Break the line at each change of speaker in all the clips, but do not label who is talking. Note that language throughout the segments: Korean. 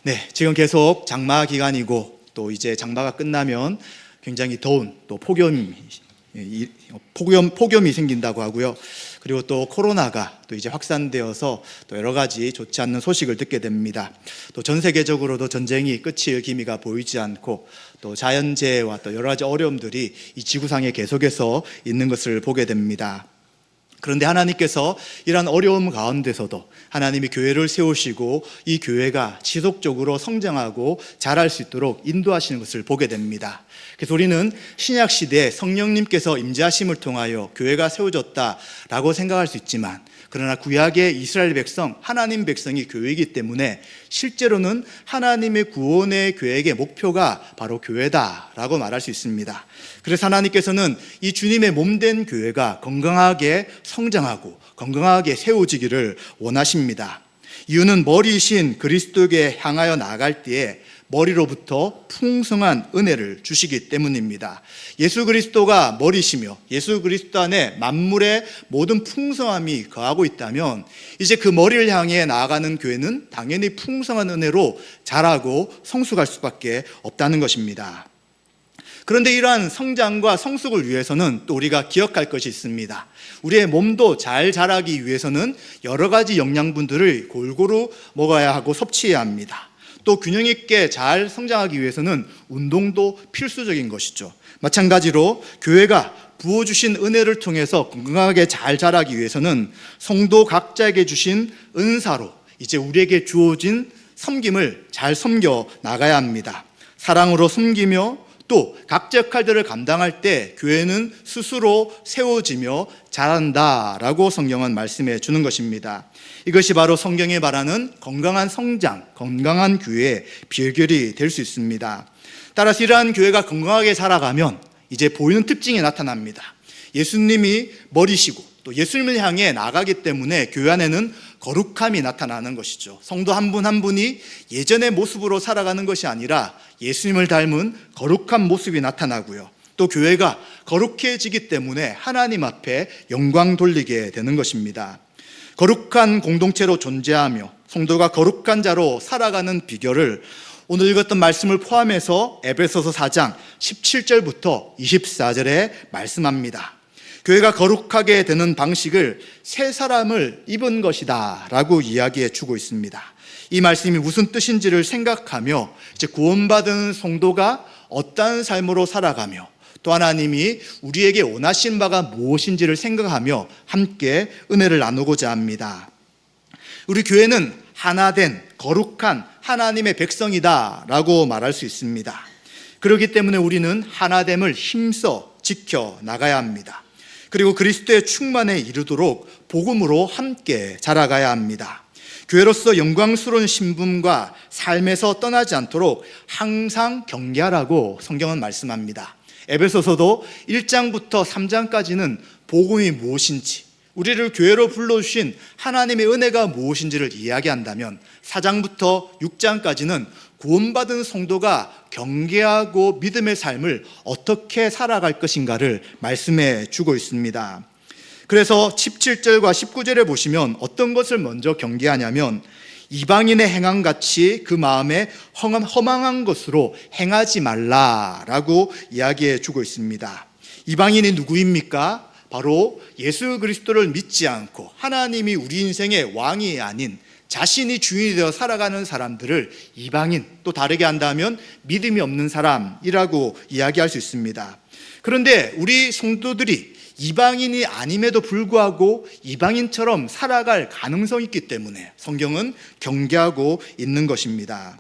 네, 지금 계속 장마 기간이고 또 이제 장마가 끝나면 굉장히 더운 또 폭염이 생긴다고 하고요. 그리고 또 코로나가 또 이제 확산되어서 또 여러 가지 좋지 않는 소식을 듣게 됩니다. 또 전 세계적으로도 전쟁이 끝일 기미가 보이지 않고 또 자연재해와 또 여러 가지 어려움들이 이 지구상에 계속해서 있는 것을 보게 됩니다. 그런데 하나님께서 이러한 어려움 가운데서도 하나님이 교회를 세우시고 이 교회가 지속적으로 성장하고 자랄 수 있도록 인도하시는 것을 보게 됩니다. 그래서 우리는 신약 시대에 성령님께서 임재하심을 통하여 교회가 세워졌다라고 생각할 수 있지만, 그러나 구약의 이스라엘 백성, 하나님 백성이 교회이기 때문에 실제로는 하나님의 구원의 계획의 목표가 바로 교회다라고 말할 수 있습니다. 그래서 하나님께서는 이 주님의 몸된 교회가 건강하게 성장하고 건강하게 세워지기를 원하십니다. 이유는 머리이신 그리스도에게 향하여 나아갈 때에 머리로부터 풍성한 은혜를 주시기 때문입니다. 예수 그리스도가 머리시며 예수 그리스도 안에 만물의 모든 풍성함이 거하고 있다면 이제 그 머리를 향해 나아가는 교회는 당연히 풍성한 은혜로 자라고 성숙할 수밖에 없다는 것입니다. 그런데 이러한 성장과 성숙을 위해서는 또 우리가 기억할 것이 있습니다. 우리의 몸도 잘 자라기 위해서는 여러 가지 영양분들을 골고루 먹어야 하고 섭취해야 합니다. 또 균형 있게 잘 성장하기 위해서는 운동도 필수적인 것이죠. 마찬가지로 교회가 부어주신 은혜를 통해서 건강하게 잘 자라기 위해서는 성도 각자에게 주신 은사로 이제 우리에게 주어진 섬김을 잘 섬겨 나가야 합니다. 사랑으로 섬기며 또 각자 역할들을 감당할 때 교회는 스스로 세워지며 자란다라고 성경은 말씀해 주는 것입니다. 이것이 바로 성경이 말하는 건강한 성장, 건강한 교회의 비결이 될 수 있습니다. 따라서 이러한 교회가 건강하게 자라가면 이제 보이는 특징이 나타납니다. 예수님이 머리시고 또 예수님을 향해 나가기 때문에 교회 안에는 거룩함이 나타나는 것이죠. 성도 한 분 한 분이 예전의 모습으로 살아가는 것이 아니라 예수님을 닮은 거룩한 모습이 나타나고요. 또 교회가 거룩해지기 때문에 하나님 앞에 영광 돌리게 되는 것입니다. 거룩한 공동체로 존재하며 성도가 거룩한 자로 살아가는 비결을 오늘 읽었던 말씀을 포함해서 에베소서 4장 17절부터 24절에 말씀합니다. 교회가 거룩하게 되는 방식을 새 사람을 입은 것이다 라고 이야기해 주고 있습니다. 이 말씀이 무슨 뜻인지를 생각하며 이제 구원받은 성도가 어떠한 삶으로 살아가며 또 하나님이 우리에게 원하신 바가 무엇인지를 생각하며 함께 은혜를 나누고자 합니다. 우리 교회는 하나된 거룩한 하나님의 백성이다 라고 말할 수 있습니다. 그렇기 때문에 우리는 하나됨을 힘써 지켜 나가야 합니다. 그리고 그리스도의 충만에 이르도록 복음으로 함께 자라가야 합니다. 교회로서 영광스러운 신분과 삶에서 떠나지 않도록 항상 경계하라고 성경은 말씀합니다. 에베소서도 1장부터 3장까지는 복음이 무엇인지, 우리를 교회로 불러주신 하나님의 은혜가 무엇인지를 이야기한다면 4장부터 6장까지는 구원받은 성도가 경계하고 믿음의 삶을 어떻게 살아갈 것인가를 말씀해 주고 있습니다. 그래서 17절과 19절에 보시면 어떤 것을 먼저 경계하냐면 이방인의 행함같이 그 마음에 허망한 것으로 행하지 말라라고 이야기해 주고 있습니다. 이방인이 누구입니까? 바로 예수 그리스도를 믿지 않고 하나님이 우리 인생의 왕이 아닌 자신이 주인이 되어 살아가는 사람들을 이방인, 또 다르게 한다면 믿음이 없는 사람이라고 이야기할 수 있습니다. 그런데 우리 성도들이 이방인이 아님에도 불구하고 이방인처럼 살아갈 가능성이 있기 때문에 성경은 경계하고 있는 것입니다.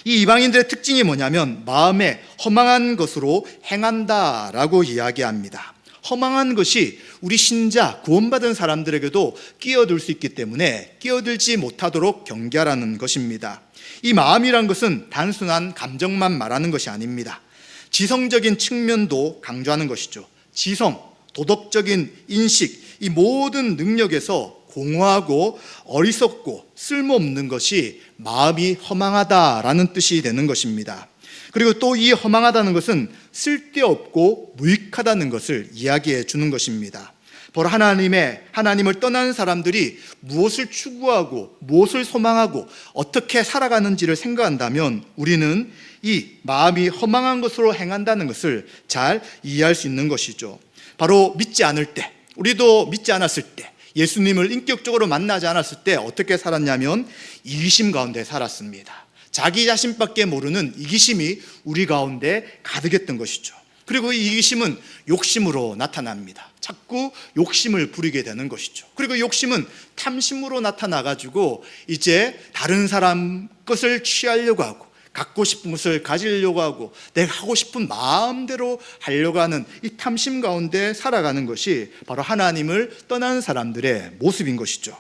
이 이방인들의 특징이 뭐냐면 마음에 허망한 것으로 행한다라고 이야기합니다. 허망한 것이 우리 신자, 구원받은 사람들에게도 끼어들 수 있기 때문에 끼어들지 못하도록 경계하라는 것입니다. 이 마음이란 것은 단순한 감정만 말하는 것이 아닙니다. 지성적인 측면도 강조하는 것이죠. 지성, 도덕적인 인식, 이 모든 능력에서 공허하고 어리석고 쓸모없는 것이 마음이 허망하다라는 뜻이 되는 것입니다. 그리고 또 이 허망하다는 것은 쓸데없고 무익하다는 것을 이야기해 주는 것입니다. 바로 하나님을 떠난 사람들이 무엇을 추구하고 무엇을 소망하고 어떻게 살아가는지를 생각한다면 우리는 이 마음이 허망한 것으로 행한다는 것을 잘 이해할 수 있는 것이죠. 바로 믿지 않을 때, 우리도 믿지 않았을 때, 예수님을 인격적으로 만나지 않았을 때 어떻게 살았냐면 이기심 가운데 살았습니다. 자기 자신밖에 모르는 이기심이 우리 가운데 가득했던 것이죠. 그리고 이 이기심은 욕심으로 나타납니다. 자꾸 욕심을 부리게 되는 것이죠. 그리고 욕심은 탐심으로 나타나가지고 이제 다른 사람 것을 취하려고 하고 갖고 싶은 것을 가지려고 하고 내가 하고 싶은 마음대로 하려고 하는 이 탐심 가운데 살아가는 것이 바로 하나님을 떠난 사람들의 모습인 것이죠.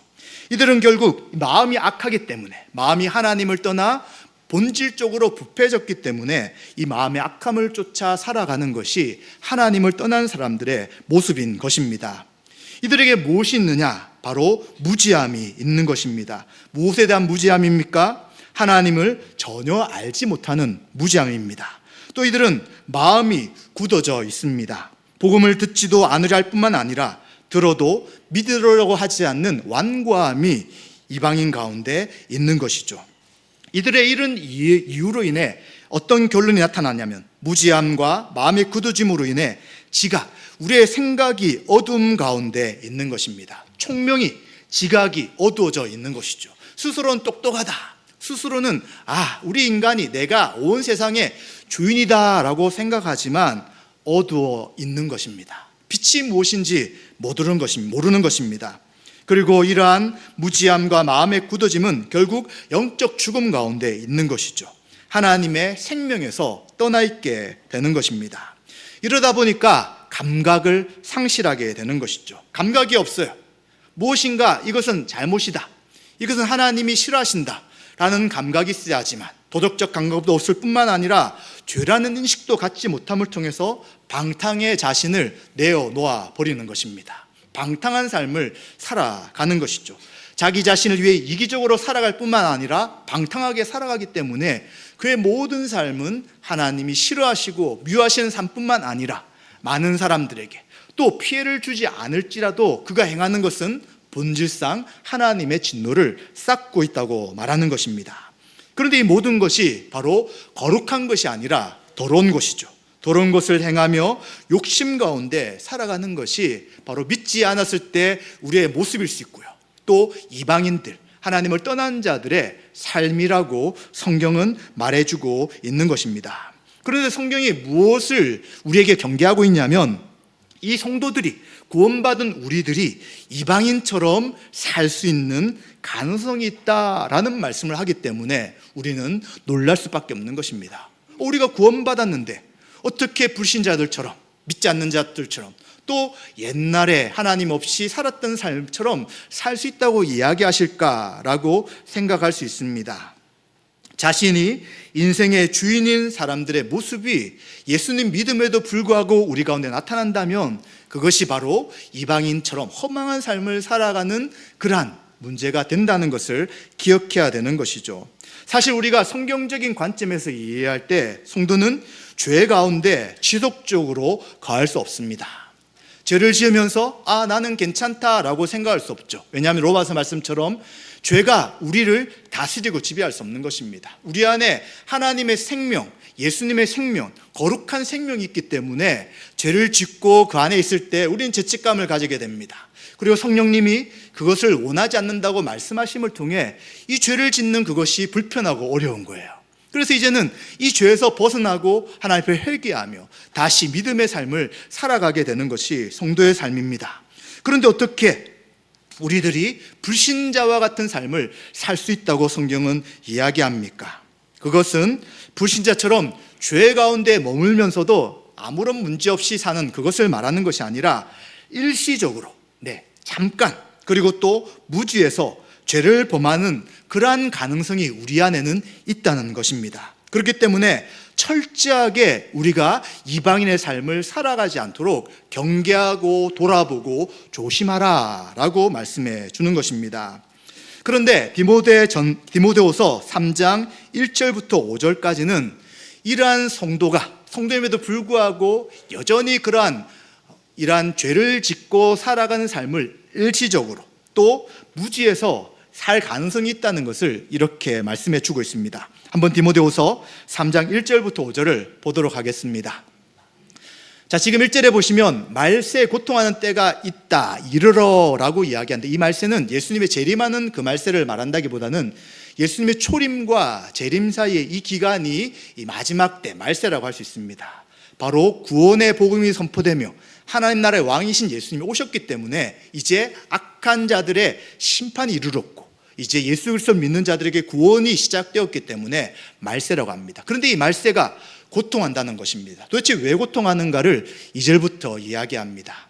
이들은 결국 마음이 악하기 때문에, 마음이 하나님을 떠나 본질적으로 부패졌기 때문에 이 마음의 악함을 쫓아 살아가는 것이 하나님을 떠난 사람들의 모습인 것입니다. 이들에게 무엇이 있느냐? 바로 무지함이 있는 것입니다. 무엇에 대한 무지함입니까? 하나님을 전혀 알지 못하는 무지함입니다. 또 이들은 마음이 굳어져 있습니다. 복음을 듣지도 않으려 할 뿐만 아니라 들어도 믿으려고 하지 않는 완고함이 이방인 가운데 있는 것이죠. 이들의 이런 이유로 인해 어떤 결론이 나타나냐면 무지함과 마음의 굳어짐으로 인해 우리의 생각이 어둠 가운데 있는 것입니다. 총명이, 지각이 어두워져 있는 것이죠. 스스로는 똑똑하다. 스스로는 우리 인간이 내가 온 세상의 주인이다 라고 생각하지만 어두워 있는 것입니다. 빛이 무엇인지 모르는 것입니다. 그리고 이러한 무지함과 마음의 굳어짐은 결국 영적 죽음 가운데 있는 것이죠. 하나님의 생명에서 떠나 있게 되는 것입니다. 이러다 보니까 감각을 상실하게 되는 것이죠. 감각이 없어요. 무엇인가 이것은 잘못이다, 이것은 하나님이 싫어하신다 라는 감각이 있어야 하지만 도덕적 감각도 없을 뿐만 아니라 죄라는 인식도 갖지 못함을 통해서 방탕의 자신을 내어놓아 버리는 것입니다. 방탕한 삶을 살아가는 것이죠. 자기 자신을 위해 이기적으로 살아갈 뿐만 아니라 방탕하게 살아가기 때문에 그의 모든 삶은 하나님이 싫어하시고 미워하시는 삶뿐만 아니라 많은 사람들에게 또 피해를 주지 않을지라도 그가 행하는 것은 본질상 하나님의 진노를 쌓고 있다고 말하는 것입니다. 그런데 이 모든 것이 바로 거룩한 것이 아니라 더러운 것이죠. 더러운 것을 행하며 욕심 가운데 살아가는 것이 바로 믿지 않았을 때 우리의 모습일 수 있고요. 또 이방인들, 하나님을 떠난 자들의 삶이라고 성경은 말해주고 있는 것입니다. 그런데 성경이 무엇을 우리에게 경계하고 있냐면 이 성도들이, 구원받은 우리들이 이방인처럼 살 수 있는 가능성이 있다라는 말씀을 하기 때문에 우리는 놀랄 수밖에 없는 것입니다. 우리가 구원받았는데 어떻게 불신자들처럼, 믿지 않는 자들처럼, 또 옛날에 하나님 없이 살았던 삶처럼 살 수 있다고 이야기하실까라고 생각할 수 있습니다. 자신이 인생의 주인인 사람들의 모습이 예수님 믿음에도 불구하고 우리 가운데 나타난다면 그것이 바로 이방인처럼 허망한 삶을 살아가는 그러한 문제가 된다는 것을 기억해야 되는 것이죠. 사실 우리가 성경적인 관점에서 이해할 때 성도는 죄 가운데 지속적으로 거할 수 없습니다. 죄를 지으면서 나는 괜찮다라고 생각할 수 없죠. 왜냐하면 로마서 말씀처럼 죄가 우리를 다스리고 지배할 수 없는 것입니다. 우리 안에 하나님의 생명, 예수님의 생명, 거룩한 생명이 있기 때문에 죄를 짓고 그 안에 있을 때 우리는 죄책감을 가지게 됩니다. 그리고 성령님이 그것을 원하지 않는다고 말씀하심을 통해 이 죄를 짓는 그것이 불편하고 어려운 거예요. 그래서 이제는 이 죄에서 벗어나고 하나님 앞에 회개하며 다시 믿음의 삶을 살아가게 되는 것이 성도의 삶입니다. 그런데 어떻게 우리들이 불신자와 같은 삶을 살 수 있다고 성경은 이야기합니까? 그것은 불신자처럼 죄 가운데 머물면서도 아무런 문제 없이 사는 그것을 말하는 것이 아니라 일시적으로, 잠깐, 그리고 또 무지에서 죄를 범하는 그러한 가능성이 우리 안에는 있다는 것입니다. 그렇기 때문에 철저하게 우리가 이방인의 삶을 살아가지 않도록 경계하고 돌아보고 조심하라 라고 말씀해 주는 것입니다. 그런데 디모데후서 3장 1절부터 5절까지는 이러한 성도임에도 불구하고 여전히 그러한 이러한 죄를 짓고 살아가는 삶을 일시적으로 또 무지해서 살 가능성이 있다는 것을 이렇게 말씀해 주고 있습니다. 한번 디모데후서 3장 1절부터 5절을 보도록 하겠습니다. 자, 지금 1절에 보시면 말세에 고통하는 때가 있다, 이르러라고 이야기하는데, 이 말세는 예수님의 재림하는 그 말세를 말한다기보다는 예수님의 초림과 재림 사이의 이 기간이 이 마지막 때, 말세라고 할 수 있습니다. 바로 구원의 복음이 선포되며 하나님 나라의 왕이신 예수님이 오셨기 때문에 이제 악한 자들의 심판이 이르렀고, 이제 예수 그리스도를 믿는 자들에게 구원이 시작되었기 때문에 말세라고 합니다. 그런데 이 말세가 고통한다는 것입니다. 도대체 왜 고통하는가를 2절부터 이야기합니다.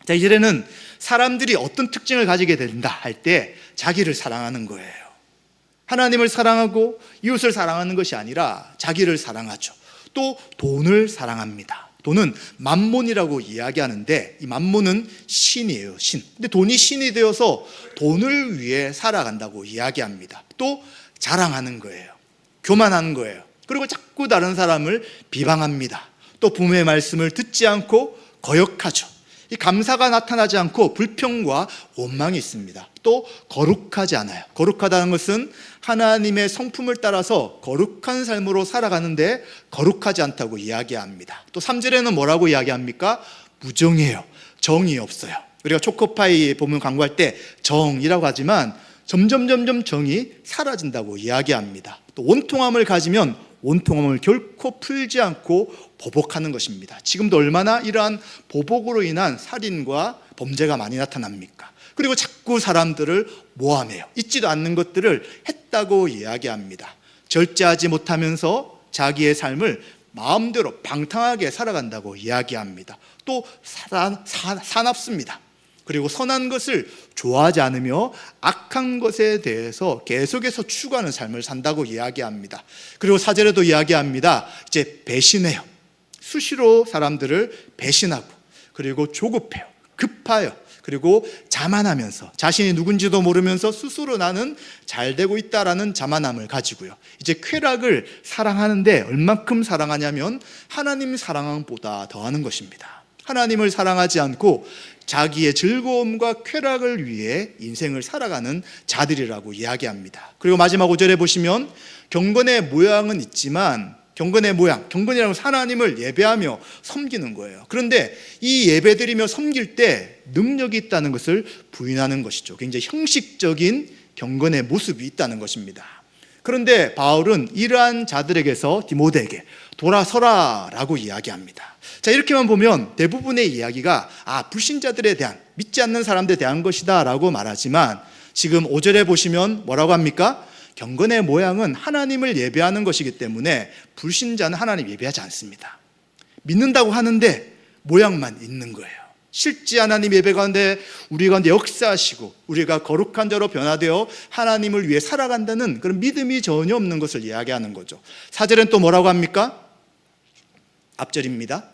자, 2절에는 사람들이 어떤 특징을 가지게 된다 할 때 자기를 사랑하는 거예요. 하나님을 사랑하고 이웃을 사랑하는 것이 아니라 자기를 사랑하죠. 또 돈을 사랑합니다. 돈은 만몬이라고 이야기하는데, 이 만몬은 신이에요, 신. 근데 돈이 신이 되어서 돈을 위해 살아간다고 이야기합니다. 또 자랑하는 거예요. 교만하는 거예요. 그리고 자꾸 다른 사람을 비방합니다. 또 부모의 말씀을 듣지 않고 거역하죠. 이 감사가 나타나지 않고 불평과 원망이 있습니다. 또 거룩하지 않아요. 거룩하다는 것은 하나님의 성품을 따라서 거룩한 삶으로 살아가는데 거룩하지 않다고 이야기합니다. 또 3절에는 뭐라고 이야기합니까? 무정해요. 정이 없어요. 우리가 초코파이 보면 광고할 때 정이라고 하지만 점점 정이 사라진다고 이야기합니다. 또 원통함을 가지면 원통함을 결코 풀지 않고 보복하는 것입니다. 지금도 얼마나 이러한 보복으로 인한 살인과 범죄가 많이 나타납니까? 그리고 자꾸 사람들을 모함해요. 있지도 않는 것들을 했다고 이야기합니다. 절제하지 못하면서 자기의 삶을 마음대로 방탕하게 살아간다고 이야기합니다. 또 사납습니다. 그리고 선한 것을 좋아하지 않으며 악한 것에 대해서 계속해서 추구하는 삶을 산다고 이야기합니다. 그리고 4절에도 이야기합니다. 이제 배신해요. 수시로 사람들을 배신하고, 그리고 조급해요. 급하여. 그리고 자만하면서 자신이 누군지도 모르면서 스스로 나는 잘 되고 있다라는 자만함을 가지고요. 이제 쾌락을 사랑하는데 얼만큼 사랑하냐면 하나님 사랑보다 더하는 것입니다. 하나님을 사랑하지 않고 자기의 즐거움과 쾌락을 위해 인생을 살아가는 자들이라고 이야기합니다. 그리고 마지막 5절에 보시면 경건의 모양은 있지만, 경건의 모양, 경건이라는 것은 하나님을 예배하며 섬기는 거예요. 그런데 이 예배드리며 섬길 때 능력이 있다는 것을 부인하는 것이죠. 굉장히 형식적인 경건의 모습이 있다는 것입니다. 그런데 바울은 이러한 자들에게서 디모데에게 돌아서라 라고 이야기합니다. 자, 이렇게만 보면 대부분의 이야기가 불신자들에 대한, 믿지 않는 사람들에 대한 것이다 라고 말하지만, 지금 5절에 보시면 뭐라고 합니까? 경건의 모양은 하나님을 예배하는 것이기 때문에 불신자는 하나님 예배하지 않습니다. 믿는다고 하는데 모양만 있는 거예요. 실제 하나님 예배 가운데 우리 가운데 역사하시고 우리가 거룩한 자로 변화되어 하나님을 위해 살아간다는 그런 믿음이 전혀 없는 것을 이야기하는 거죠. 4절엔 또 뭐라고 합니까? 앞절입니다.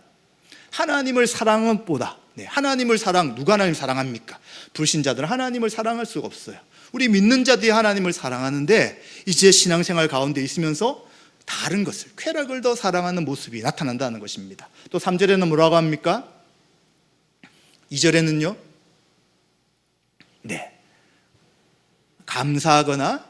하나님을 사랑한 것보다, 하나님을 누가 하나님을 사랑합니까? 불신자들은 하나님을 사랑할 수가 없어요. 우리 믿는 자들이 하나님을 사랑하는데 이제 신앙생활 가운데 있으면서 다른 것을, 쾌락을 더 사랑하는 모습이 나타난다는 것입니다. 또 3절에는 뭐라고 합니까? 2절에는요, 감사하거나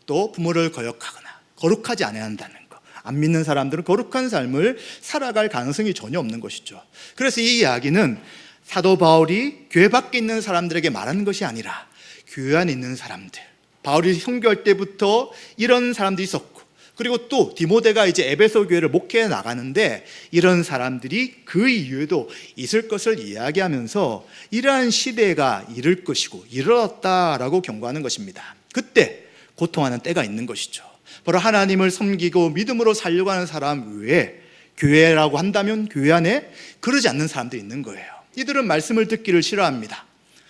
또 부모를 거역하거나 거룩하지 않아야 한다는 것. 안 믿는 사람들은 거룩한 삶을 살아갈 가능성이 전혀 없는 것이죠. 그래서 이 이야기는 사도 바울이 교회 밖에 있는 사람들에게 말하는 것이 아니라 교회 안에 있는 사람들, 바울이 선교할 때부터 이런 사람들이 있었고, 그리고 또 디모데가 이제 에베소 교회를 목회해 나가는데 이런 사람들이 그 이후에도 있을 것을 이야기하면서 이러한 시대가 이를 것이고 이르렀다라고 경고하는 것입니다. 그때 고통하는 때가 있는 것이죠. 바로 하나님을 섬기고 믿음으로 살려고 하는 사람 외에 교회라고 한다면 교회 안에 그러지 않는 사람들이 있는 거예요. 이들은 말씀을 듣기를 싫어합니다.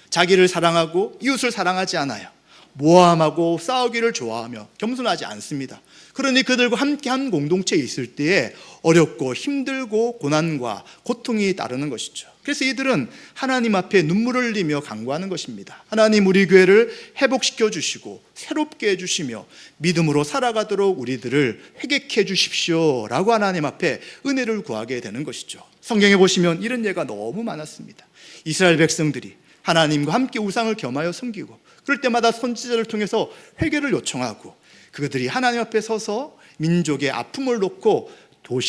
자기를 사랑하고 이웃을 사랑하지 않아요. 모함하고 싸우기를 좋아하며 겸손하지 않습니다. 그러니 그들과 함께 한 공동체에 있을 때에 어렵고 힘들고 고난과 고통이 따르는 것이죠. 그래서 이들은 하나님 앞에 눈물을 흘리며 간구하는 것입니다. 하나님, 우리 교회를 회복시켜 주시고 새롭게 해주시며 믿음으로 살아가도록 우리들을 회개해 주십시오 라고 하나님 앞에 은혜를 구하게 되는 것이죠. 성경에 보시면 이런 예가 너무 많았습니다. 이스라엘 백성들이 하나님과 함께 우상을 겸하여 섬기고 그럴 때마다 선지자를 통해서 회개를 요청하고 그들이 하나님 앞에 서서 민족의 아픔을 놓고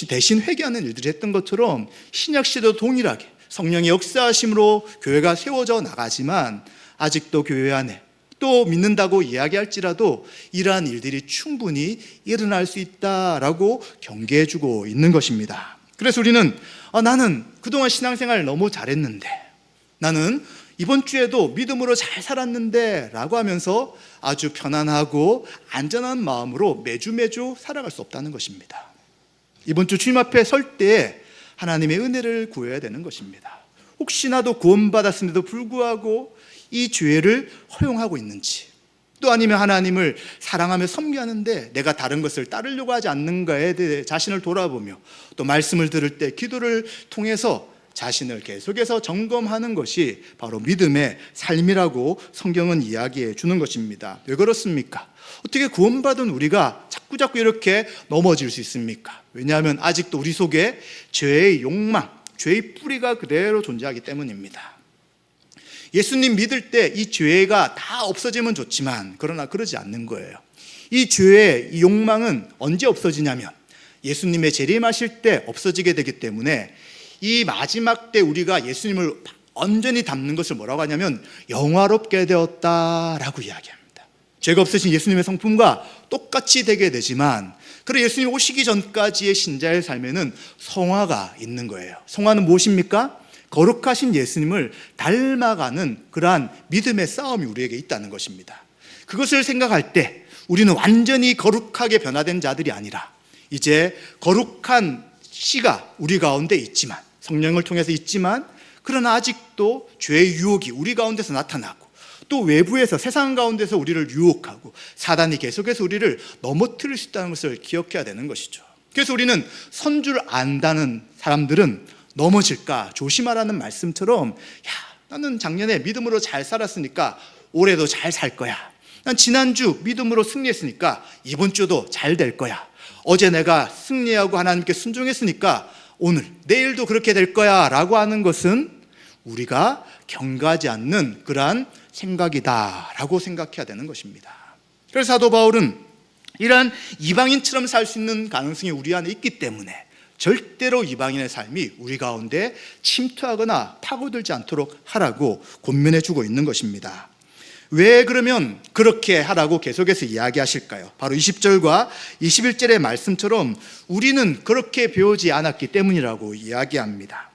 대신 회개하는 일들을 했던 것처럼 신약 시대도 동일하게 성령의 역사하심으로 교회가 세워져 나가지만 아직도 교회 안에 또 믿는다고 이야기할지라도 이러한 일들이 충분히 일어날 수 있다라고 경계해주고 있는 것입니다. 그래서 우리는 나는 그동안 신앙생활 너무 잘했는데, 나는 이번 주에도 믿음으로 잘 살았는데 라고 하면서 아주 편안하고 안전한 마음으로 매주 살아갈 수 없다는 것입니다. 이번 주 주님 앞에 설 때 하나님의 은혜를 구해야 되는 것입니다. 혹시나도 구원받았음에도 불구하고 이 죄를 허용하고 있는지, 또 아니면 하나님을 사랑하며 섬기하는데 내가 다른 것을 따르려고 하지 않는가에 대해 자신을 돌아보며 또 말씀을 들을 때 기도를 통해서 자신을 계속해서 점검하는 것이 바로 믿음의 삶이라고 성경은 이야기해 주는 것입니다. 왜 그렇습니까? 어떻게 구원받은 우리가 자꾸 이렇게 넘어질 수 있습니까? 왜냐하면 아직도 우리 속에 죄의 욕망, 죄의 뿌리가 그대로 존재하기 때문입니다. 예수님 믿을 때 이 죄가 다 없어지면 좋지만 그러나 그러지 않는 거예요. 이 죄의 이 욕망은 언제 없어지냐면 예수님의 재림하실 때 없어지게 되기 때문에 이 마지막 때 우리가 예수님을 온전히 닮는 것을 뭐라고 하냐면 영화롭게 되었다라고 이야기합니다. 죄가 없으신 예수님의 성품과 똑같이 되게 되지만, 그래 예수님 오시기 전까지의 신자의 삶에는 성화가 있는 거예요. 성화는 무엇입니까? 거룩하신 예수님을 닮아가는 그러한 믿음의 싸움이 우리에게 있다는 것입니다. 그것을 생각할 때 우리는 완전히 거룩하게 변화된 자들이 아니라 이제 거룩한 씨가 우리 가운데 있지만, 성령을 통해서 있지만, 그러나 아직도 죄의 유혹이 우리 가운데서 나타나고 또 외부에서 세상 가운데서 우리를 유혹하고 사단이 계속해서 우리를 넘어뜨릴 수 있다는 것을 기억해야 되는 것이죠. 그래서 우리는 선 줄 안다는 사람들은 넘어질까 조심하라는 말씀처럼, 나는 작년에 믿음으로 잘 살았으니까 올해도 잘 살 거야. 난 지난주 믿음으로 승리했으니까 이번 주도 잘 될 거야. 어제 내가 승리하고 하나님께 순종했으니까 오늘, 내일도 그렇게 될 거야 라고 하는 것은 우리가 경가하지 않는 그러한 생각이다 라고 생각해야 되는 것입니다. 그래서 사도 바울은 이러한 이방인처럼 살 수 있는 가능성이 우리 안에 있기 때문에 절대로 이방인의 삶이 우리 가운데 침투하거나 파고들지 않도록 하라고 권면해 주고 있는 것입니다. 왜 그러면 그렇게 하라고 계속해서 이야기하실까요? 바로 20절과 21절의 말씀처럼 우리는 그렇게 배우지 않았기 때문이라고 이야기합니다.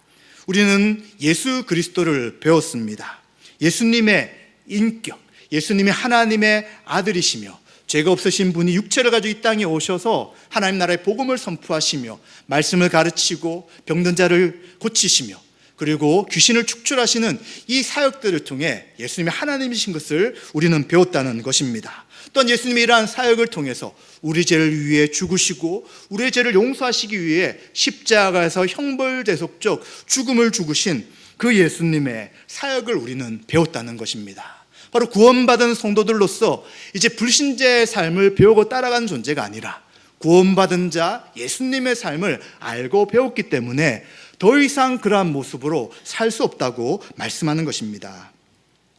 우리는 예수 그리스도를 배웠습니다. 예수님의 인격, 예수님이 하나님의 아들이시며 죄가 없으신 분이 육체를 가지고 이 땅에 오셔서 하나님 나라의 복음을 선포하시며 말씀을 가르치고 병든 자를 고치시며 그리고 귀신을 축출하시는 이 사역들을 통해 예수님이 하나님이신 것을 우리는 배웠다는 것입니다. 또한 예수님이 이러한 사역을 통해서 우리 죄를 위해 죽으시고 우리의 죄를 용서하시기 위해 십자가에서 형벌대속적 죽음을 죽으신 그 예수님의 사역을 우리는 배웠다는 것입니다. 바로 구원받은 성도들로서 이제 불신자의 삶을 배우고 따라가는 존재가 아니라 구원받은 자 예수님의 삶을 알고 배웠기 때문에 더 이상 그러한 모습으로 살 수 없다고 말씀하는 것입니다.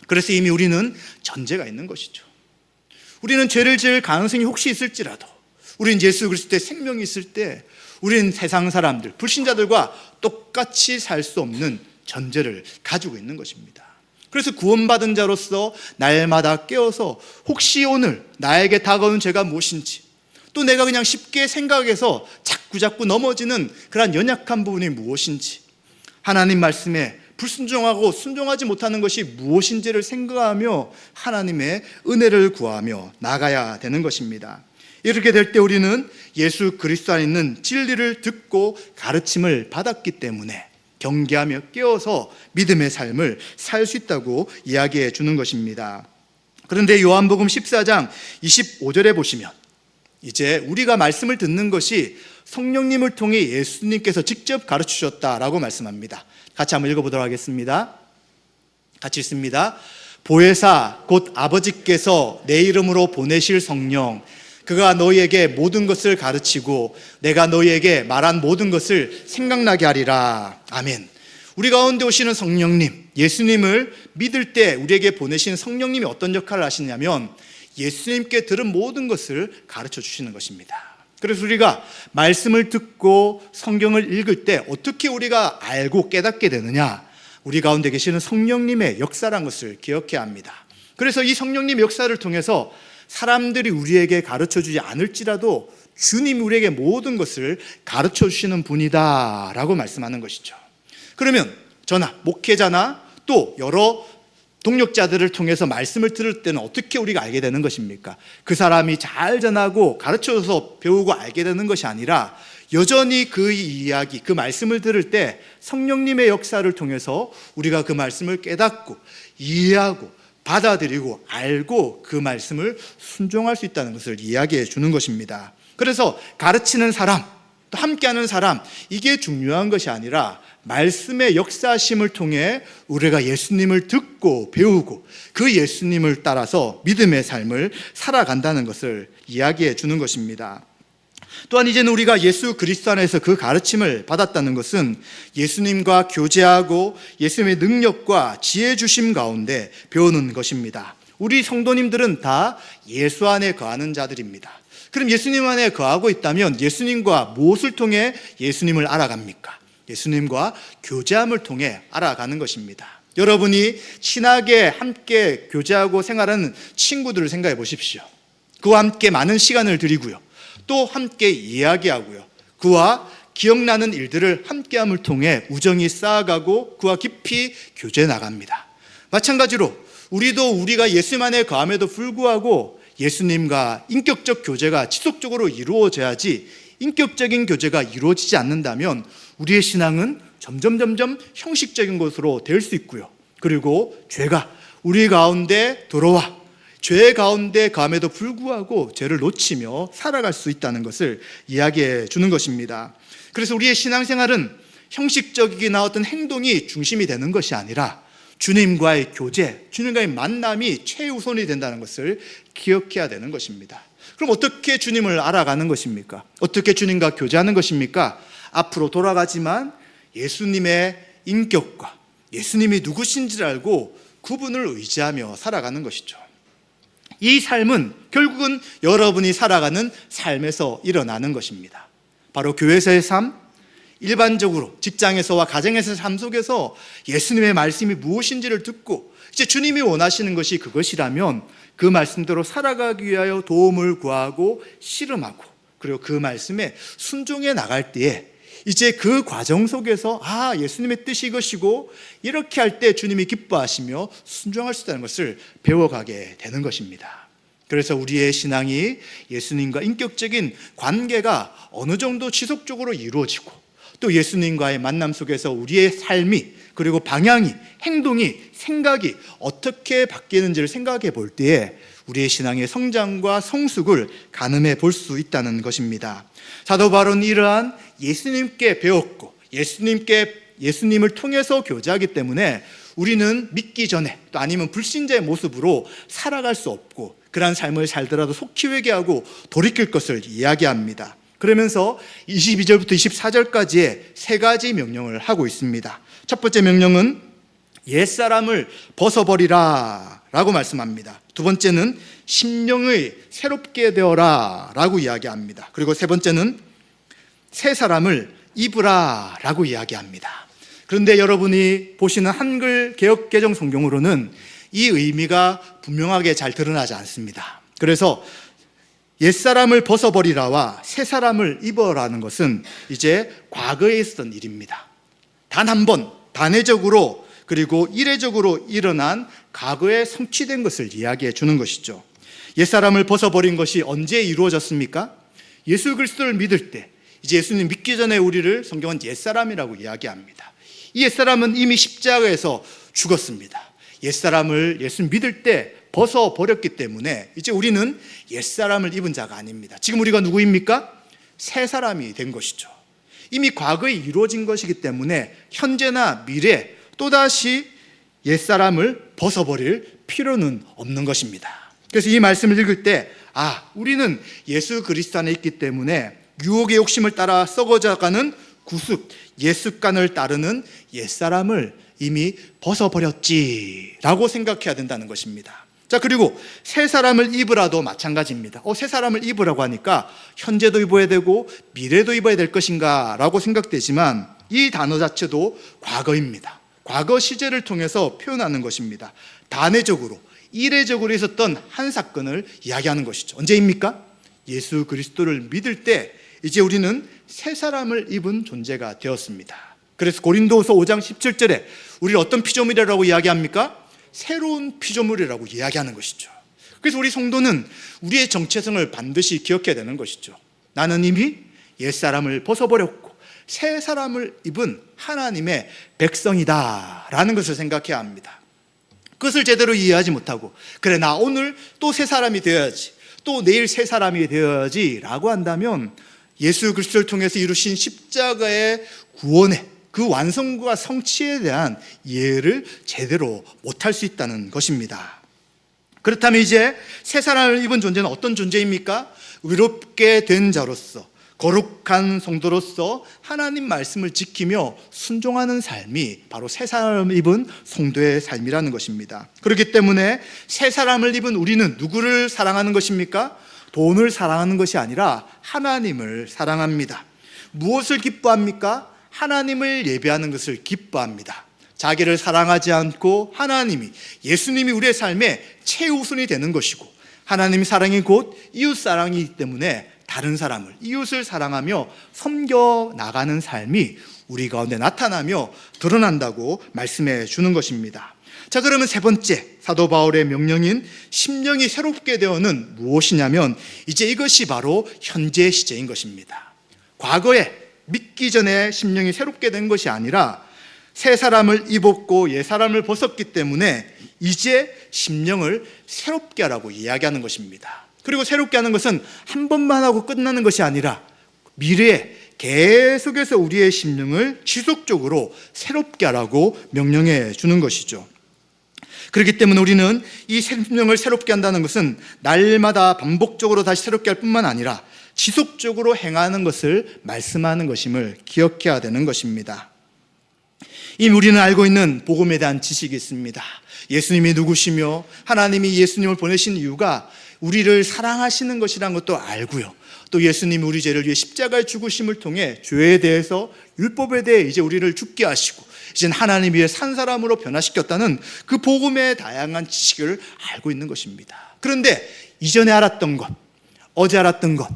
그래서 이미 우리는 전제가 있는 것이죠. 우리는 죄를 지을 가능성이 혹시 있을지라도 우리는 예수 그리스도의 생명이 있을 때 우리는 세상 사람들, 불신자들과 똑같이 살 수 없는 전제를 가지고 있는 것입니다. 그래서 구원받은 자로서 날마다 깨어서 혹시 오늘 나에게 다가오는 죄가 무엇인지, 또 내가 그냥 쉽게 생각해서 자꾸 넘어지는 그런 연약한 부분이 무엇인지, 하나님 말씀에 불순종하고 순종하지 못하는 것이 무엇인지를 생각하며 하나님의 은혜를 구하며 나가야 되는 것입니다. 이렇게 될 때 우리는 예수 그리스도 안에 있는 진리를 듣고 가르침을 받았기 때문에 경계하며 깨어서 믿음의 삶을 살 수 있다고 이야기해 주는 것입니다. 그런데 요한복음 14장 25절에 보시면 이제 우리가 말씀을 듣는 것이 성령님을 통해 예수님께서 직접 가르치셨다라고 말씀합니다. 같이 한번 읽어보도록 하겠습니다. 같이 읽습니다. 보혜사 곧 아버지께서 내 이름으로 보내실 성령, 그가 너희에게 모든 것을 가르치고 내가 너희에게 말한 모든 것을 생각나게 하리라. 아멘. 우리 가운데 오시는 성령님, 예수님을 믿을 때 우리에게 보내신 성령님이 어떤 역할을 하시냐면 예수님께 들은 모든 것을 가르쳐 주시는 것입니다. 그래서 우리가 말씀을 듣고 성경을 읽을 때 어떻게 우리가 알고 깨닫게 되느냐? 우리 가운데 계시는 성령님의 역사란 것을 기억해야 합니다. 그래서 이 성령님의 역사를 통해서 사람들이 우리에게 가르쳐 주지 않을지라도 주님이 우리에게 모든 것을 가르쳐 주시는 분이다 라고 말씀하는 것이죠. 그러면 저나 목회자나 또 여러 동역자들을 통해서 말씀을 들을 때는 어떻게 우리가 알게 되는 것입니까? 그 사람이 잘 전하고 가르쳐줘서 배우고 알게 되는 것이 아니라 여전히 그 이야기, 그 말씀을 들을 때 성령님의 역사를 통해서 우리가 그 말씀을 깨닫고 이해하고 받아들이고 알고 그 말씀을 순종할 수 있다는 것을 이야기해 주는 것입니다. 그래서 가르치는 사람, 또 함께하는 사람, 이게 중요한 것이 아니라 말씀의 역사심을 통해 우리가 예수님을 듣고 배우고 그 예수님을 따라서 믿음의 삶을 살아간다는 것을 이야기해 주는 것입니다. 또한 이제는 우리가 예수 그리스도 안에서 그 가르침을 받았다는 것은 예수님과 교제하고 예수님의 능력과 지혜 주심 가운데 배우는 것입니다. 우리 성도님들은 다 예수 안에 거하는 자들입니다. 그럼 예수님 안에 거하고 있다면 예수님과 무엇을 통해 예수님을 알아갑니까? 예수님과 교제함을 통해 알아가는 것입니다. 여러분이 친하게 함께 교제하고 생활하는 친구들을 생각해 보십시오. 그와 함께 많은 시간을 드리고요, 또 함께 이야기하고요, 그와 기억나는 일들을 함께함을 통해 우정이 쌓아가고 그와 깊이 교제해 나갑니다. 마찬가지로 우리가 예수님 안에 거함에도 불구하고 예수님과 인격적 교제가 지속적으로 이루어져야지, 인격적인 교제가 이루어지지 않는다면 우리의 신앙은 점점 형식적인 것으로 될 수 있고요, 그리고 죄가 우리 가운데 들어와 죄 가운데 거함에도 불구하고 죄를 놓치며 살아갈 수 있다는 것을 이야기해 주는 것입니다. 그래서 우리의 신앙생활은 형식적이나 어떤 행동이 중심이 되는 것이 아니라 주님과의 교제, 주님과의 만남이 최우선이 된다는 것을 기억해야 되는 것입니다. 그럼 어떻게 주님을 알아가는 것입니까? 어떻게 주님과 교제하는 것입니까? 앞으로 돌아가지만 예수님의 인격과 예수님이 누구신지를 알고 그분을 의지하며 살아가는 것이죠. 이 삶은 결국은 여러분이 살아가는 삶에서 일어나는 것입니다. 바로 교회에서의 삶, 일반적으로 직장에서와 가정에서의 삶 속에서 예수님의 말씀이 무엇인지를 듣고 이제 주님이 원하시는 것이 그것이라면 그 말씀대로 살아가기 위하여 도움을 구하고 씨름하고 그리고 그 말씀에 순종해 나갈 때에 이제 그 과정 속에서 예수님의 뜻이 이것이고 이렇게 할 때 주님이 기뻐하시며 순종할 수 있다는 것을 배워가게 되는 것입니다. 그래서 우리의 신앙이 예수님과 인격적인 관계가 어느 정도 지속적으로 이루어지고 또 예수님과의 만남 속에서 우리의 삶이 그리고 방향이, 행동이, 생각이 어떻게 바뀌는지를 생각해 볼 때에 우리의 신앙의 성장과 성숙을 가늠해 볼 수 있다는 것입니다. 사도 바울은 이러한 예수님께 배웠고 예수님을 통해서 교제하기 때문에 우리는 믿기 전에 또 아니면 불신자의 모습으로 살아갈 수 없고 그러한 삶을 살더라도 속히 회개하고 돌이킬 것을 이야기합니다. 그러면서 22절부터 24절까지의 세 가지 명령을 하고 있습니다. 첫 번째 명령은 옛사람을 벗어버리라 라고 말씀합니다. 두 번째는 심령의 새롭게 되어라 라고 이야기합니다. 그리고 세 번째는 새 사람을 입으라 라고 이야기합니다. 그런데 여러분이 보시는 한글 개역 개정 성경으로는 이 의미가 분명하게 잘 드러나지 않습니다. 그래서 옛사람을 벗어버리라와 새사람을 입어라는 것은 이제 과거에 있었던 일입니다. 단 한 번 단회적으로 그리고 이례적으로 일어난 과거에 성취된 것을 이야기해 주는 것이죠. 옛사람을 벗어버린 것이 언제 이루어졌습니까? 예수 그리스도를 믿을 때, 이제 예수님 믿기 전에 우리를 성경은 옛사람이라고 이야기합니다. 이 옛사람은 이미 십자가에서 죽었습니다. 옛사람을 예수 믿을 때 벗어버렸기 때문에 이제 우리는 옛사람을 입은 자가 아닙니다. 지금 우리가 누구입니까? 새 사람이 된 것이죠. 이미 과거에 이루어진 것이기 때문에 현재나 미래 또다시 옛사람을 벗어버릴 필요는 없는 것입니다. 그래서 이 말씀을 읽을 때 우리는 예수 그리스도 안에 있기 때문에 유혹의 욕심을 따라 썩어져가는 구습, 옛습관을 따르는 옛사람을 이미 벗어버렸지라고 생각해야 된다는 것입니다. 자, 그리고 새 사람을 입으라도 마찬가지입니다. 새 사람을 입으라고 하니까 현재도 입어야 되고 미래도 입어야 될 것인가 라고 생각되지만 이 단어 자체도 과거입니다. 과거 시제를 통해서 표현하는 것입니다. 단회적으로, 이례적으로 있었던 한 사건을 이야기하는 것이죠. 언제입니까? 예수 그리스도를 믿을 때 이제 우리는 새 사람을 입은 존재가 되었습니다. 그래서 고린도후서 5장 17절에 우리를 어떤 피조물이라고 이야기합니까? 새로운 피조물이라고 이야기하는 것이죠. 그래서 우리 성도는 우리의 정체성을 반드시 기억해야 되는 것이죠. 나는 이미 옛사람을 벗어버렸고 새 사람을 입은 하나님의 백성이다 라는 것을 생각해야 합니다. 그것을 제대로 이해하지 못하고 그래 나 오늘 또 새 사람이 되어야지, 또 내일 새 사람이 되어야지 라고 한다면 예수 그리스도를 통해서 이루신 십자가의 구원의 그 완성과 성취에 대한 이해를 제대로 못할 수 있다는 것입니다. 그렇다면 이제 새 사람을 입은 존재는 어떤 존재입니까? 의롭게 된 자로서, 거룩한 성도로서 하나님 말씀을 지키며 순종하는 삶이 바로 새 사람을 입은 성도의 삶이라는 것입니다. 그렇기 때문에 새 사람을 입은 우리는 누구를 사랑하는 것입니까? 돈을 사랑하는 것이 아니라 하나님을 사랑합니다. 무엇을 기뻐합니까? 하나님을 예배하는 것을 기뻐합니다. 자기를 사랑하지 않고 하나님이, 예수님이 우리의 삶의 최우선이 되는 것이고 하나님의 사랑이 곧 이웃 사랑이기 때문에 다른 사람을, 이웃을 사랑하며 섬겨 나가는 삶이 우리 가운데 나타나며 드러난다고 말씀해 주는 것입니다. 자, 그러면 세 번째 사도 바울의 명령인 심령이 새롭게 되어는 무엇이냐면 이제 이것이 바로 현재 시제인 것입니다. 과거에 믿기 전에 심령이 새롭게 된 것이 아니라 새 사람을 입었고 옛 사람을 벗었기 때문에 이제 심령을 새롭게 하라고 이야기하는 것입니다. 그리고 새롭게 하는 것은 한 번만 하고 끝나는 것이 아니라 미래에 계속해서 우리의 심령을 지속적으로 새롭게 하라고 명령해 주는 것이죠. 그렇기 때문에 우리는 이 심령을 새롭게 한다는 것은 날마다 반복적으로 다시 새롭게 할 뿐만 아니라 지속적으로 행하는 것을 말씀하는 것임을 기억해야 되는 것입니다. 이미 우리는 알고 있는 복음에 대한 지식이 있습니다. 예수님이 누구시며 하나님이 예수님을 보내신 이유가 우리를 사랑하시는 것이라는 것도 알고요. 또 예수님이 우리 죄를 위해 십자가의 죽으심을 통해 죄에 대해서, 율법에 대해 이제 우리를 죽게 하시고 이제는 하나님 위해 산 사람으로 변화시켰다는 그 복음의 다양한 지식을 알고 있는 것입니다. 그런데 이전에 알았던 것, 어제 알았던 것,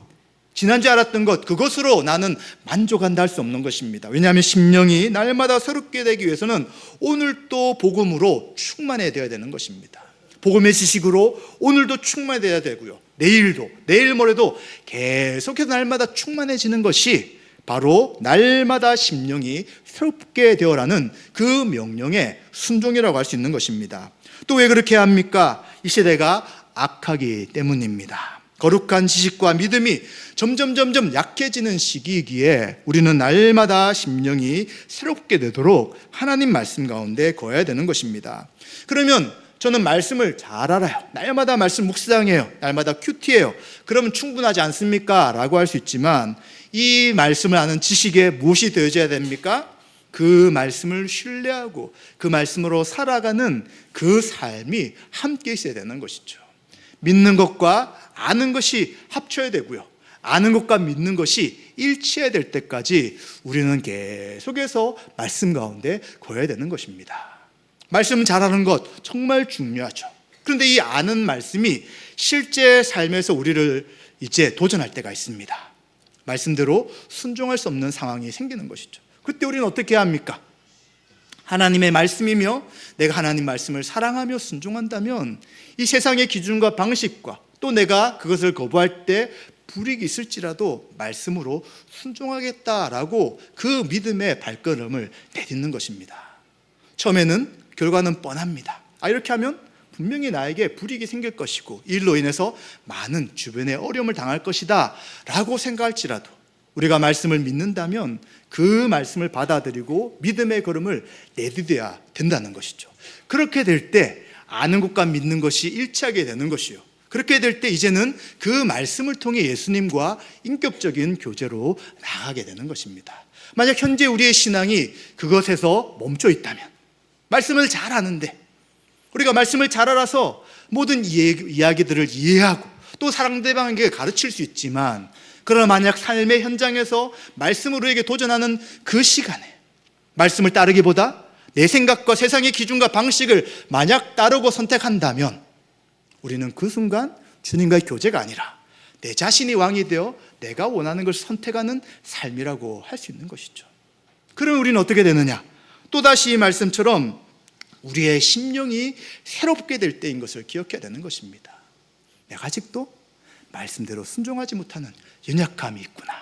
지난주에 알았던 것, 그것으로 나는 만족한다 할 수 없는 것입니다. 왜냐하면 심령이 날마다 새롭게 되기 위해서는 오늘 또 복음으로 충만해야 되는 것입니다. 복음의 지식으로 오늘도 충만해야 되고요. 내일도, 내일 모레도 계속해서 날마다 충만해지는 것이 바로 날마다 심령이 새롭게 되어라는 그 명령의 순종이라고 할 수 있는 것입니다. 또 왜 그렇게 합니까? 이 시대가 악하기 때문입니다. 거룩한 지식과 믿음이 점점 약해지는 시기이기에 우리는 날마다 심령이 새롭게 되도록 하나님 말씀 가운데 거해야 되는 것입니다. 그러면 저는 말씀을 잘 알아요. 날마다 말씀 묵상해요. 날마다 큐티해요. 그러면 충분하지 않습니까? 라고 할 수 있지만 이 말씀을 아는 지식에 무엇이 되어져야 됩니까? 그 말씀을 신뢰하고 그 말씀으로 살아가는 그 삶이 함께 있어야 되는 것이죠. 믿는 것과 아는 것이 합쳐야 되고요. 아는 것과 믿는 것이 일치해야 될 때까지 우리는 계속해서 말씀 가운데 거해야 되는 것입니다. 말씀 잘하는 것 정말 중요하죠. 그런데 이 아는 말씀이 실제 삶에서 우리를 이제 도전할 때가 있습니다. 말씀대로 순종할 수 없는 상황이 생기는 것이죠. 그때 우리는 어떻게 해야 합니까? 하나님의 말씀이며 내가 하나님 말씀을 사랑하며 순종한다면 이 세상의 기준과 방식과 또 내가 그것을 거부할 때 불이익이 있을지라도 말씀으로 순종하겠다라고 그 믿음의 발걸음을 내딛는 것입니다. 처음에는 결과는 뻔합니다. 이렇게 하면 분명히 나에게 불이익이 생길 것이고 이 일로 인해서 많은 주변에 어려움을 당할 것이다 라고 생각할지라도 우리가 말씀을 믿는다면 그 말씀을 받아들이고 믿음의 걸음을 내디뎌야 된다는 것이죠. 그렇게 될 때 아는 것과 믿는 것이 일치하게 되는 것이요. 그렇게 될 때 이제는 그 말씀을 통해 예수님과 인격적인 교제로 나아가게 되는 것입니다. 만약 현재 우리의 신앙이 그것에서 멈춰 있다면, 말씀을 잘 아는데, 우리가 말씀을 잘 알아서 모든 이야기들을 이해하고 또 상대방에게 가르칠 수 있지만, 그러나 만약 삶의 현장에서 말씀으로 우리에게 도전하는 그 시간에 말씀을 따르기보다 내 생각과 세상의 기준과 방식을 만약 따르고 선택한다면, 우리는 그 순간 주님과의 교제가 아니라 내 자신이 왕이 되어 내가 원하는 걸 선택하는 삶이라고 할 수 있는 것이죠. 그럼 우리는 어떻게 되느냐? 또다시 이 말씀처럼 우리의 심령이 새롭게 될 때인 것을 기억해야 되는 것입니다. 내가 아직도 말씀대로 순종하지 못하는 연약함이 있구나.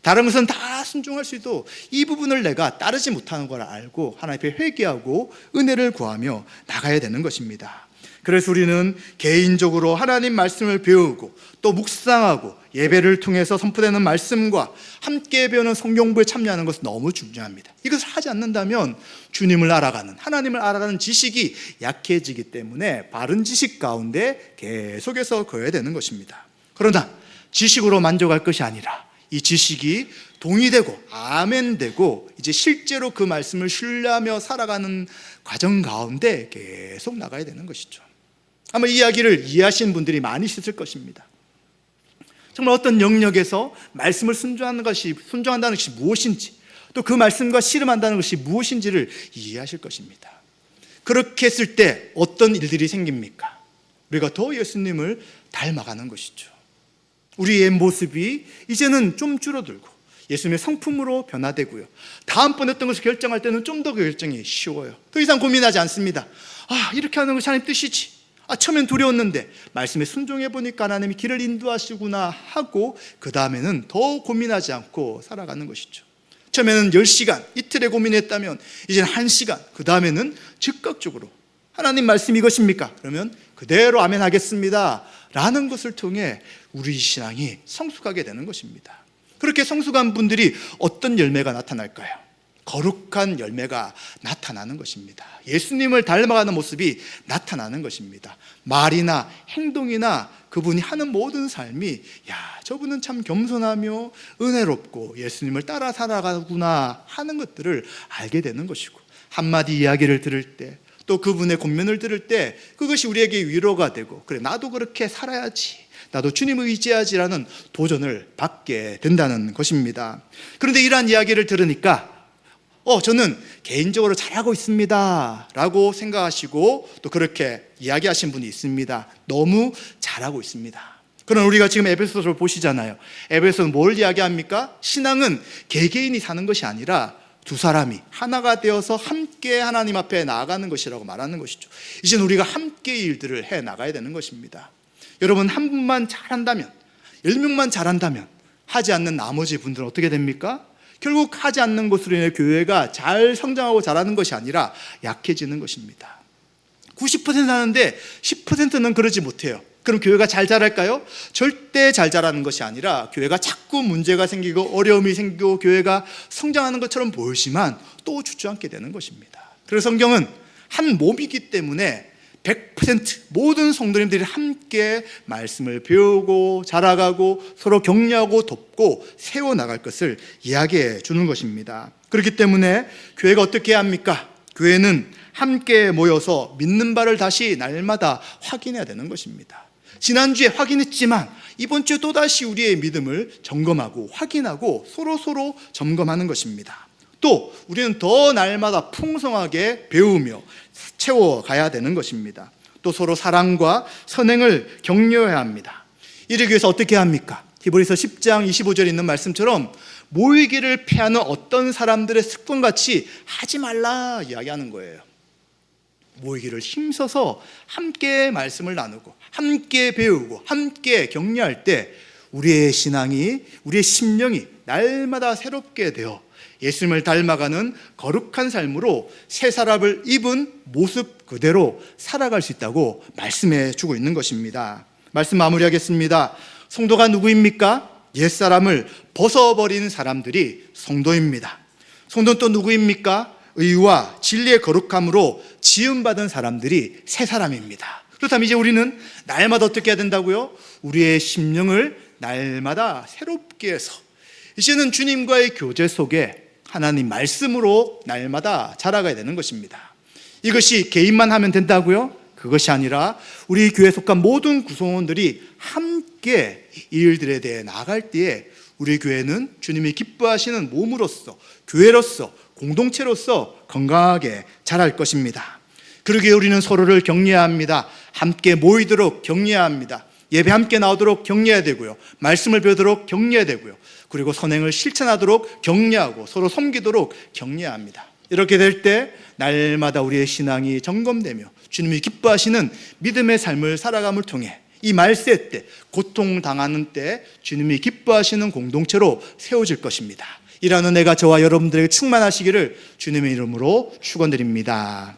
다른 것은 다 순종할 수 있도 이 부분을 내가 따르지 못하는 걸 알고 하나님 앞에 회개하고 은혜를 구하며 나가야 되는 것입니다. 그래서 우리는 개인적으로 하나님 말씀을 배우고 또 묵상하고 예배를 통해서 선포되는 말씀과 함께 배우는 성경부에 참여하는 것은 너무 중요합니다. 이것을 하지 않는다면 주님을 알아가는, 하나님을 알아가는 지식이 약해지기 때문에 바른 지식 가운데 계속해서 거해야 되는 것입니다. 그러나 지식으로 만족할 것이 아니라 이 지식이 동의되고 아멘되고 이제 실제로 그 말씀을 신뢰하며 살아가는 과정 가운데 계속 나가야 되는 것이죠. 아마 이 이야기를 이해하시는 분들이 많이 있을 것입니다. 정말 어떤 영역에서 말씀을 순종한다는 것이 무엇인지, 또 그 말씀과 씨름한다는 것이 무엇인지를 이해하실 것입니다. 그렇게 했을 때 어떤 일들이 생깁니까? 우리가 더 예수님을 닮아가는 것이죠. 우리의 모습이 이제는 좀 줄어들고 예수님의 성품으로 변화되고요, 다음번 했던 것을 결정할 때는 좀 더 결정이 쉬워요. 더 이상 고민하지 않습니다. 이렇게 하는 것이 하나님 뜻이지. 처음엔 두려웠는데 말씀에 순종해 보니까 하나님이 길을 인도하시구나 하고 그 다음에는 더 고민하지 않고 살아가는 것이죠. 처음에는 10시간, 이틀에 고민했다면 이제는 1시간, 그 다음에는 즉각적으로 하나님 말씀 이것입니까? 그러면 그대로 아멘 하겠습니다 라는 것을 통해 우리 신앙이 성숙하게 되는 것입니다. 그렇게 성숙한 분들이 어떤 열매가 나타날까요? 거룩한 열매가 나타나는 것입니다. 예수님을 닮아가는 모습이 나타나는 것입니다. 말이나 행동이나 그분이 하는 모든 삶이 저분은 참 겸손하며 은혜롭고 예수님을 따라 살아가구나 하는 것들을 알게 되는 것이고, 한마디 이야기를 들을 때 또 그분의 권면을 들을 때 그것이 우리에게 위로가 되고, 그래 나도 그렇게 살아야지, 나도 주님을 의지하지라는 도전을 받게 된다는 것입니다. 그런데 이러한 이야기를 들으니까 저는 개인적으로 잘하고 있습니다 라고 생각하시고 또 그렇게 이야기하신 분이 있습니다. 너무 잘하고 있습니다. 그러나 우리가 지금 에베소서를 보시잖아요. 에베소는 뭘 이야기합니까? 신앙은 개개인이 사는 것이 아니라 두 사람이 하나가 되어서 함께 하나님 앞에 나아가는 것이라고 말하는 것이죠. 이제는 우리가 함께 일들을 해 나가야 되는 것입니다. 여러분, 한 분만 잘한다면, 10명만 잘한다면 하지 않는 나머지 분들은 어떻게 됩니까? 결국 하지 않는 것으로 인해 교회가 잘 성장하고 자라는 것이 아니라 약해지는 것입니다. 90% 하는데 10%는 그러지 못해요. 그럼 교회가 잘 자랄까요? 절대 잘 자라는 것이 아니라 교회가 자꾸 문제가 생기고 어려움이 생기고 교회가 성장하는 것처럼 보이지만 또 주저앉게 되는 것입니다. 그래서 성경은 한 몸이기 때문에 100% 모든 성도님들이 함께 말씀을 배우고 자라가고 서로 격려하고 돕고 세워나갈 것을 이야기해 주는 것입니다. 그렇기 때문에 교회가 어떻게 해야 합니까? 교회는 함께 모여서 믿는 바를 다시 날마다 확인해야 되는 것입니다. 지난주에 확인했지만 이번 주에 또다시 우리의 믿음을 점검하고 확인하고 서로 점검하는 것입니다. 또 우리는 더 날마다 풍성하게 배우며 채워가야 되는 것입니다. 또 서로 사랑과 선행을 격려해야 합니다. 이러기 위해서 어떻게 합니까? 히브리서 10장 25절에 있는 말씀처럼 모이기를 피하는 어떤 사람들의 습관같이 하지 말라 이야기하는 거예요. 모이기를 힘써서 함께 말씀을 나누고 함께 배우고 함께 격려할 때 우리의 신앙이, 우리의 심령이 날마다 새롭게 되어 예수님을 닮아가는 거룩한 삶으로 새 사람을 입은 모습 그대로 살아갈 수 있다고 말씀해 주고 있는 것입니다. 말씀 마무리하겠습니다. 성도가 누구입니까? 옛사람을 벗어버린 사람들이 성도입니다. 성도는 또 누구입니까? 의와 진리의 거룩함으로 지음받은 사람들이 새 사람입니다. 그렇다면 이제 우리는 날마다 어떻게 해야 된다고요? 우리의 심령을 날마다 새롭게 해서 이제는 주님과의 교제 속에 하나님 말씀으로 날마다 자라가야 되는 것입니다. 이것이 개인만 하면 된다고요? 그것이 아니라 우리 교회에 속한 모든 구성원들이 함께 이 일들에 대해 나아갈 때에 우리 교회는 주님이 기뻐하시는 몸으로서, 교회로서, 공동체로서 건강하게 자랄 것입니다. 그러기에 우리는 서로를 격려해야 합니다. 함께 모이도록 격려해야 합니다. 예배 함께 나오도록 격려해야 되고요. 말씀을 배우도록 격려해야 되고요. 그리고 선행을 실천하도록 격려하고 서로 섬기도록 격려해야 합니다. 이렇게 될 때 날마다 우리의 신앙이 점검되며 주님이 기뻐하시는 믿음의 삶을 살아감을 통해 이 말세 때, 고통당하는 때 주님이 기뻐하시는 공동체로 세워질 것입니다. 이라는 은혜가 저와 여러분들에게 충만하시기를 주님의 이름으로 축원드립니다.